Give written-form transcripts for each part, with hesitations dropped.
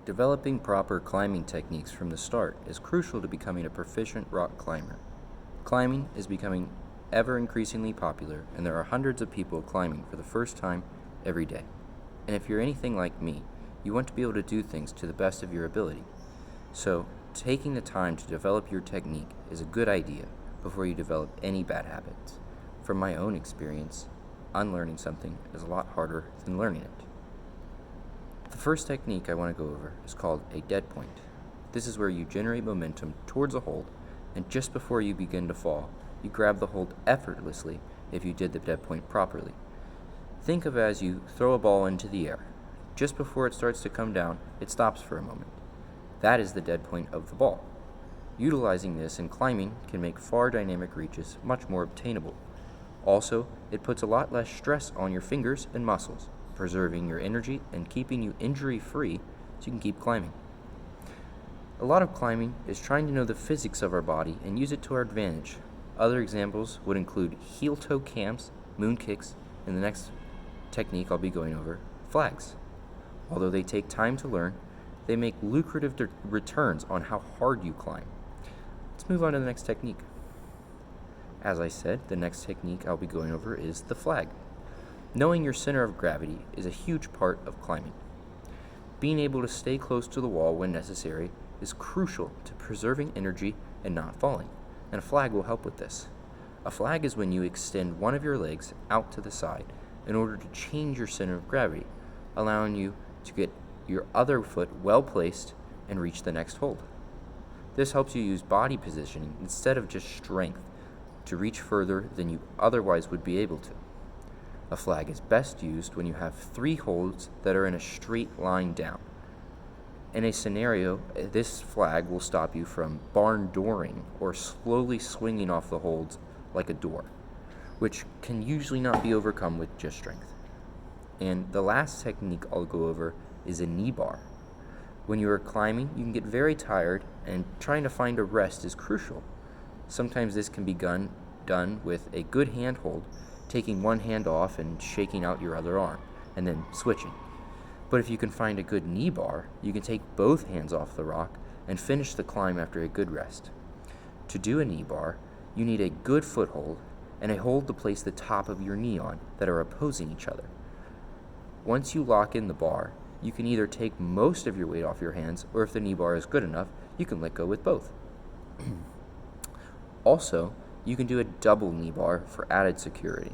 Developing proper climbing techniques from the start is crucial to becoming a proficient rock climber. Climbing is becoming ever increasingly popular, and there are hundreds of people climbing for the first time every day. And if you're anything like me, you want to be able to do things to the best of your ability. So, taking the time to develop your technique is a good idea before you develop any bad habits. From my own experience, unlearning something is a lot harder than learning it. The first technique I want to go over is called a dead point. This is where you generate momentum towards a hold, and just before you begin to fall, you grab the hold effortlessly if you did the dead point properly. Think of as you throw a ball into the air. Just before it starts to come down, it stops for a moment. That is the dead point of the ball. Utilizing this in climbing can make far dynamic reaches much more obtainable. Also, it puts a lot less stress on your fingers and muscles, preserving your energy and keeping you injury-free so you can keep climbing. A lot of climbing is trying to know the physics of our body and use it to our advantage. Other examples would include heel-toe cams, moon kicks, and the next technique I'll be going over, flags. Although they take time to learn, they make lucrative returns on how hard you climb. Let's move on to the next technique. As I said, the next technique I'll be going over is the flag. Knowing your center of gravity is a huge part of climbing. Being able to stay close to the wall when necessary is crucial to preserving energy and not falling, and a flag will help with this. A flag is when you extend one of your legs out to the side in order to change your center of gravity, allowing you to get your other foot well placed and reach the next hold. This helps you use body positioning instead of just strength to reach further than you otherwise would be able to. A flag is best used when you have 3 holds that are in a straight line down. In a scenario, this flag will stop you from barn dooring or slowly swinging off the holds like a door, which can usually not be overcome with just strength. And the last technique I'll go over is a knee bar. When you are climbing, you can get very tired, and trying to find a rest is crucial. Sometimes this can be done with a good handhold, taking one hand off and shaking out your other arm, and then switching. But if you can find a good knee bar, you can take both hands off the rock and finish the climb after a good rest. To do a knee bar, you need a good foothold and a hold to place the top of your knee on that are opposing each other. Once you lock in the bar, you can either take most of your weight off your hands, or if the knee bar is good enough, you can let go with both. Also, you can do a double knee bar for added security.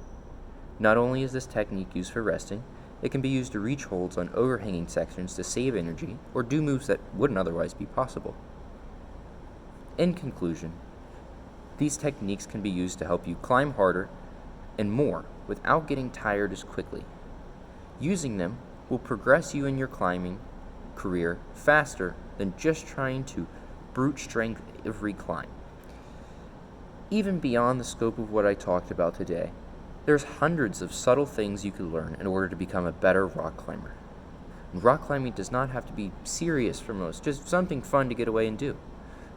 Not only is this technique used for resting, it can be used to reach holds on overhanging sections to save energy or do moves that wouldn't otherwise be possible. In conclusion, these techniques can be used to help you climb harder and more without getting tired as quickly. Using them will progress you in your climbing career faster than just trying to brute strength every climb. Even beyond the scope of what I talked about today, there's hundreds of subtle things you could learn in order to become a better rock climber. And rock climbing does not have to be serious for most, just something fun to get away and do.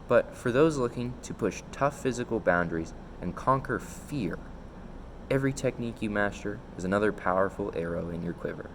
But for those looking to push tough physical boundaries and conquer fear, every technique you master is another powerful arrow in your quiver.